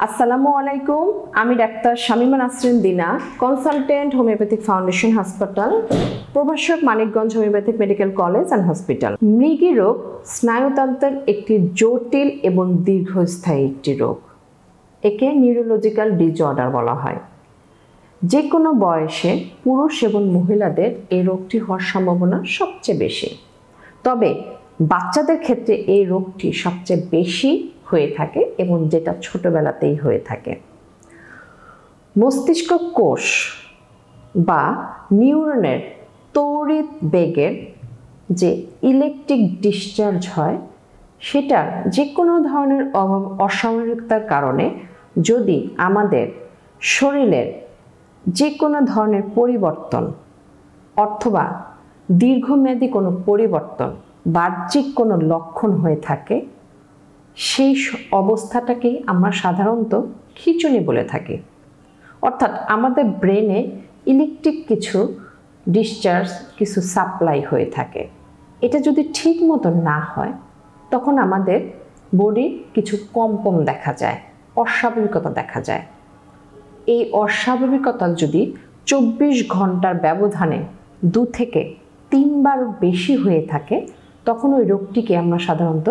আসসালামু আলাইকুম। আমি ডাক্তার শামিমা নাসরিন দিনা, কনসালটেন্ট হোমিওপ্যাথিক ফাউন্ডেশন হাসপাতাল, প্রভাষক Manikganj homeopathic medical college and hospital. মৃগী রোগ স্নায়ুতন্ত্রের একটি জটিল এবং দীর্ঘস্থায়ী একটি রোগ। একে নিউরোলজিক্যাল ডিসঅর্ডার বলা হয়। যে কোনো বয়সে পুরুষ এবং মহিলাদের এই রোগটি হওয়ার সম্ভাবনা সবচেয়ে বেশি। তবে বাচ্চাদের ক্ষেত্রে এই রোগটি সবচেয়ে বেশি হয়ে থাকে এবং যেটা ছোটবেলাতেই হয়ে থাকে। মস্তিষ্ক কোষ বা নিউরনের তড়িৎ বেগের যে ইলেকট্রিক ডিসচার্জ হয়, সেটার যে কোনো ধরনের অস্বাভাবিকতার কারণে যদি আমাদের শরীরের যে কোনো ধরনের পরিবর্তন অথবা দীর্ঘমেয়াদী কোনো পরিবর্তন, বাহ্যিক কোনো লক্ষণ হয়ে থাকে, সেই অবস্থাটাকেই আমরা সাধারণত খিঁচুনি বলে থাকি। অর্থাৎ আমাদের ব্রেনে ইলেকট্রিক কিছু ডিসচার্জ, কিছু সাপ্লাই হয়ে থাকে। এটা যদি ঠিক মতো না হয়, তখন আমাদের বডি কিছু কম্পন দেখা যায়, অস্বাভাবিকতা দেখা যায়। এই অস্বাভাবিকতা যদি 24 ঘন্টার ব্যবধানে 2 থেকে 3 বার বেশি হয়ে থাকে, তখন ওই রোগটিকে আমরা সাধারণত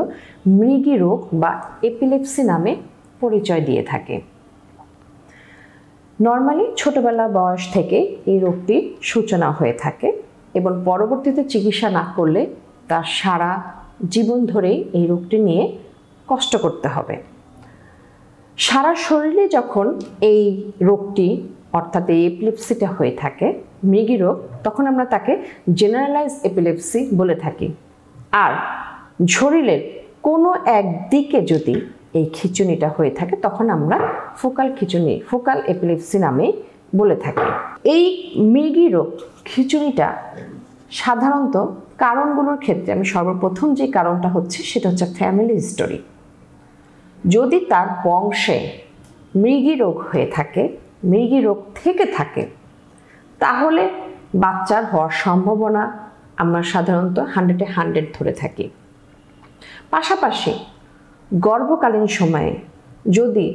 মৃগী রোগ বা এপিলেপসি নামে পরিচয় দিয়ে থাকি। নর্মালি ছোটবেলা বয়স থেকে এই রোগটির সূচনা হয়ে থাকে এবং পরবর্তীতে চিকিৎসা না করলে তার সারা জীবন ধরেই এই রোগটি নিয়ে কষ্ট করতে হবে। সারা শরীরে যখন এই রোগটি অর্থাৎ এই এপিলেপসিটা হয়ে থাকে, মৃগী রোগ, তখন আমরা তাকে জেনারেলাইজ এপিলেপসি বলে থাকি। আর শরীরের কোনো একদিকে যদি এই খিঁচুনিটা হয়ে থাকে, তখন আমরা ফোকাল খিঁচুনি, ফোকাল এপিলেপসি নামে বলে থাকি। এই মৃগী রোগ খিঁচুনিটা সাধারণত কারণগুলোর ক্ষেত্রে আমি সর্বপ্রথম যে কারণটা হচ্ছে সেটা হচ্ছে ফ্যামিলি হিস্টোরি। যদি তার বংশে মৃগী রোগ হয়ে থাকে, মৃগী রোগ থেকে থাকে, তাহলে বাচ্চার হওয়ার সম্ভাবনা আমরা সাধারণত 100-এ 100 ধরে থাকি। পাশাপাশি গর্ভকালীন সময়ে যদি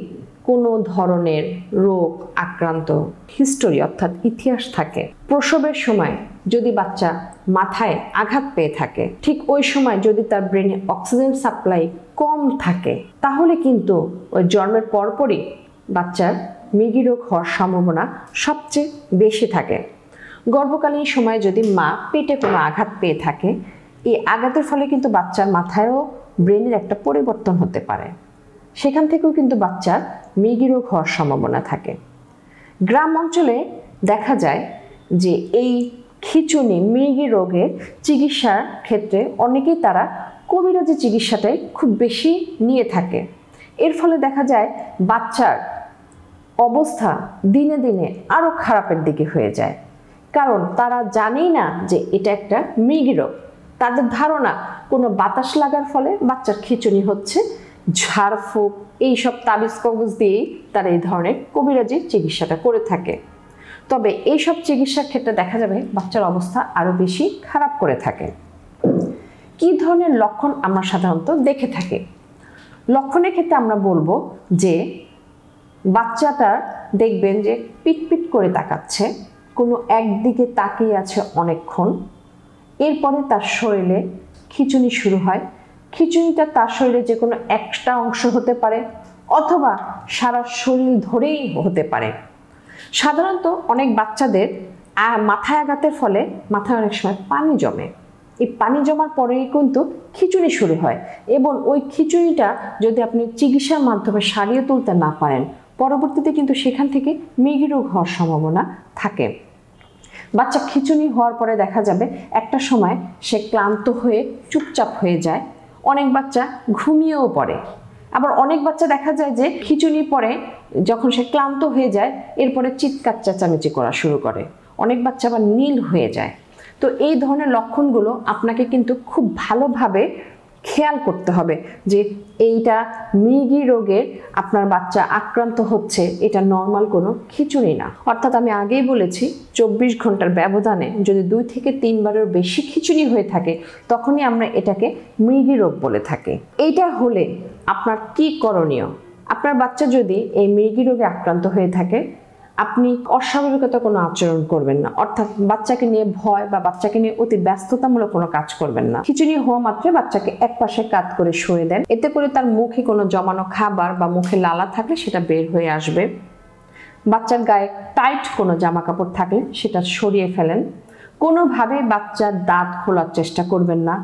কোনো ধরনের রোগ আক্রান্ত হিস্টোরি অর্থাৎ ইতিহাস থাকে, প্রসবের সময় যদি বাচ্চা মাথায় আঘাত পেয়ে থাকে, ঠিক ওই সময় যদি তার ব্রেনে অক্সিজেন সাপ্লাই কম থাকে, তাহলে কিন্তু ওই জন্মের পরপরই বাচ্চার মৃগী রোগ হওয়ার সম্ভাবনা সবচেয়ে বেশি থাকে। গর্ভকালীন সময়ে যদি মা পেটে কোনো আঘাত পেয়ে থাকে, এই আঘাতের ফলে কিন্তু বাচ্চার মাথায়ও ব্রেনের একটা পরিবর্তন হতে পারে। সেখান থেকেও কিন্তু বাচ্চার মৃগী রোগ হওয়ার সম্ভাবনা থাকে। গ্রাম অঞ্চলে দেখা যায় যে এই খিঁচুনি, মৃগী রোগের চিকিৎসার ক্ষেত্রে অনেকেই তারা কবিরাজি চিকিৎসাটাই খুব বেশি নিয়ে থাকে। এর ফলে দেখা যায় বাচ্চার অবস্থা দিনে দিনে আরও খারাপের দিকে হয়ে যায়, কারণ তারা জানেই না যে এটা একটা মৃগী রোগ। তাদের ধারণা কোনো বাতাস লাগার ফলে বাচ্চার খিঁচুনি হচ্ছে, ঝাড়ফুঁক এইসব তাবিজ কবজ দিয়েই তারা এই ধরনের কবিরাজি চিকিৎসাটা করে থাকে। তবে এইসব চিকিৎসার ক্ষেত্রে দেখা যাবে বাচ্চার অবস্থা আরও বেশি খারাপ করে থাকে। কী ধরনের লক্ষণ আমরা সাধারণত দেখে থাকি? লক্ষণের ক্ষেত্রে আমরা বলবো যে বাচ্চাটার দেখবেন যে পিটপিট করে তাকাচ্ছে, কোনো একদিকে তাকিয়ে আছে অনেকক্ষণ, এরপরে তার শরীরে খিঁচুনি শুরু হয়। খিঁচুনিটা তার শরীরে যে কোনো একটা অংশ হতে পারে অথবা সারা শরীর ধরেই হতে পারে। সাধারণত অনেক বাচ্চাদের মাথায় আঘাতের ফলে মাথায় অনেক সময় পানি জমে। এই পানি জমার পরেই কিন্তু খিঁচুনি শুরু হয় এবং ওই খিঁচুনিটা যদি আপনি চিকিৎসার মাধ্যমে সারিয়ে তুলতে না পারেন, পরবর্তীতে কিন্তু সেখান থেকে মৃগী রোগ হওয়ার সম্ভাবনা থাকে। বাচ্চা খিঁচুনি হওয়ার পরে দেখা যাবে একটা সময় সে ক্লান্ত হয়ে চুপচাপ হয়ে যায়। অনেক বাচ্চা ঘুমিয়েও পড়ে। আবার অনেক বাচ্চা দেখা যায় যে খিঁচুনি পরে যখন সে ক্লান্ত হয়ে যায়, এরপরে চিৎকার চেঁচামেচি করা শুরু করে। অনেক বাচ্চা আবার নীল হয়ে যায়। তো এই ধরনের লক্ষণগুলো আপনাকে কিন্তু খুব ভালোভাবে খেয়াল করতে হবে যে এইটা মৃগী রোগের আপনার বাচ্চা আক্রান্ত হচ্ছে, এটা নর্মাল কোনো খিঁচুনি না। অর্থাৎ আমি আগেই বলেছি 24 ঘন্টার ব্যবধানে যদি 2 থেকে 3 বারের বেশি খিঁচুনি হয়ে থাকে, তখনই আমরা এটাকে মৃগী রোগ বলে থাকি। এইটা হলে আপনার কি করণীয়? আপনার বাচ্চা যদি এই মৃগী রোগে আক্রান্ত হয়ে থাকে, আপনি অস্বাভাবিকতা কোনো আচরণ করবেন না, অর্থাৎ বাচ্চাকে নিয়ে ভয় বা বাচ্চাকে নিয়ে অতি ব্যস্ততামূলক কোনো কাজ করবেন না। খিচুড়ি হওয়া মাত্রে বাচ্চাকে এক পাশে কাত করে শুয়ে দেন, এতে করে তার মুখে কোনো জমানো খাবার বা মুখে লালা থাকলে সেটা বের হয়ে আসবে। বাচ্চার গায়ে টাইট কোনো জামা কাপড় থাকলে সেটা সরিয়ে ফেলেন। কোনোভাবে বাচ্চার দাঁত খোলার চেষ্টা করবেন না,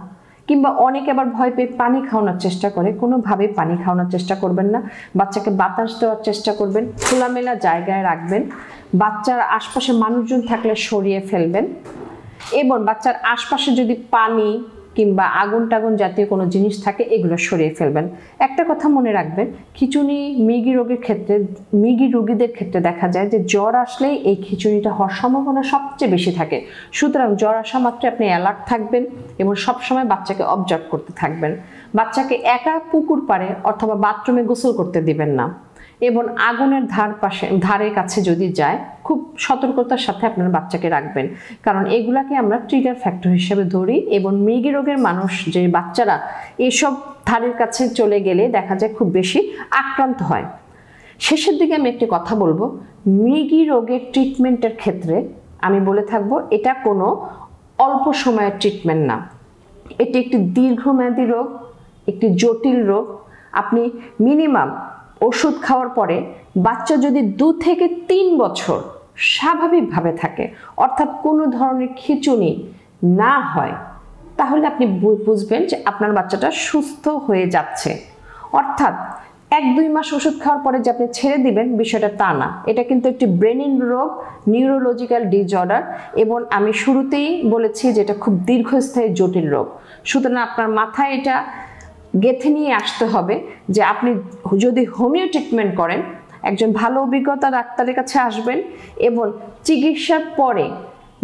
কিংবা অনেকে আবার ভয় পেয়ে পানি খাওয়ানোর চেষ্টা করে, কোনোভাবেই পানি খাওয়ানোর চেষ্টা করবেন না। বাচ্চাকে বাতাস দেওয়ার চেষ্টা করবেন, খোলামেলা জায়গায় রাখবেন। বাচ্চার আশপাশে মানুষজন থাকলে সরিয়ে ফেলবেন, এবং বাচ্চার আশপাশে যদি পানি কিংবা আগুন টাগুন জাতীয় কোনো জিনিস থাকে এগুলো সরিয়ে ফেলবেন। একটা কথা মনে রাখবেন, খিঁচুনি মৃগী রোগের ক্ষেত্রে, মৃগী রোগীদের ক্ষেত্রে দেখা যায় যে জ্বর আসলেই এই খিঁচুনিটা হওয়ার সম্ভাবনা সবচেয়ে বেশি থাকে। সুতরাং জ্বর আসা মাত্রে আপনি অ্যালার্ট থাকবেন এবং সবসময় বাচ্চাকে অবজার্ভ করতে থাকবেন। বাচ্চাকে একা পুকুর পাড়ে অথবা বাথরুমে গোসল করতে দিবেন না, এবং আগুনের ধারের কাছে যদি যায় খুব সতর্কতার সাথে আপনার বাচ্চাকে রাখবেন, কারণ এগুলাকে আমরা ট্রিগার ফ্যাক্টর হিসেবে ধরি। এবং মৃগী রোগের মানুষ যে বাচ্চারা এসব ধারের কাছে চলে গেলে দেখা যায় খুব বেশি আক্রান্ত হয়। শেষের দিকে আমি একটি কথা বলবো, মৃগী রোগের ট্রিটমেন্টের ক্ষেত্রে আমি বলে থাকবো এটা কোনো অল্প সময়ের ট্রিটমেন্ট না, এটি একটি দীর্ঘমেয়াদী রোগ, একটি জটিল রোগ। আপনি মিনিমাম ওষুধ খাওয়ার পরে বাচ্চা যদি 2 থেকে 3 বছর স্বাভাবিকভাবে থাকে, অর্থাৎ কোনো ধরনের খিঁচুনি না হয়, তাহলে আপনি বুঝবেন যে আপনার বাচ্চাটা সুস্থ হয়ে যাচ্ছে। অর্থাৎ 1-2 মাস ওষুধ খাওয়ার পরে যে আপনি ছেড়ে দিবেন বিষয়টা তা না, এটা কিন্তু একটি ব্রেনিন রোগ, নিউরোলজিক্যাল ডিসঅর্ডার, এবং আমি শুরুতেই বলেছি যে এটা খুব দীর্ঘস্থায়ী জটিল রোগ। সুতরাং আপনার মাথায় এটা গেঁথে নিয়ে আসতে হবে যে আপনি যদি হোমিও ট্রিটমেন্ট করেন, একজন ভালো অভিজ্ঞতা ডাক্তারের কাছে আসবেন, এবং চিকিৎসার পরে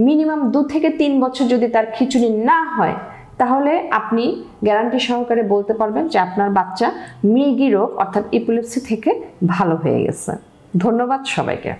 মিনিমাম 2 থেকে 3 বছর যদি তার খিঁচুনি না হয়, তাহলে আপনি গ্যারান্টি সহকারে বলতে পারবেন যে আপনার বাচ্চা মৃগী রোগ অর্থাৎ এপিলেপসি থেকে ভালো হয়ে গেছে। ধন্যবাদ সবাইকে।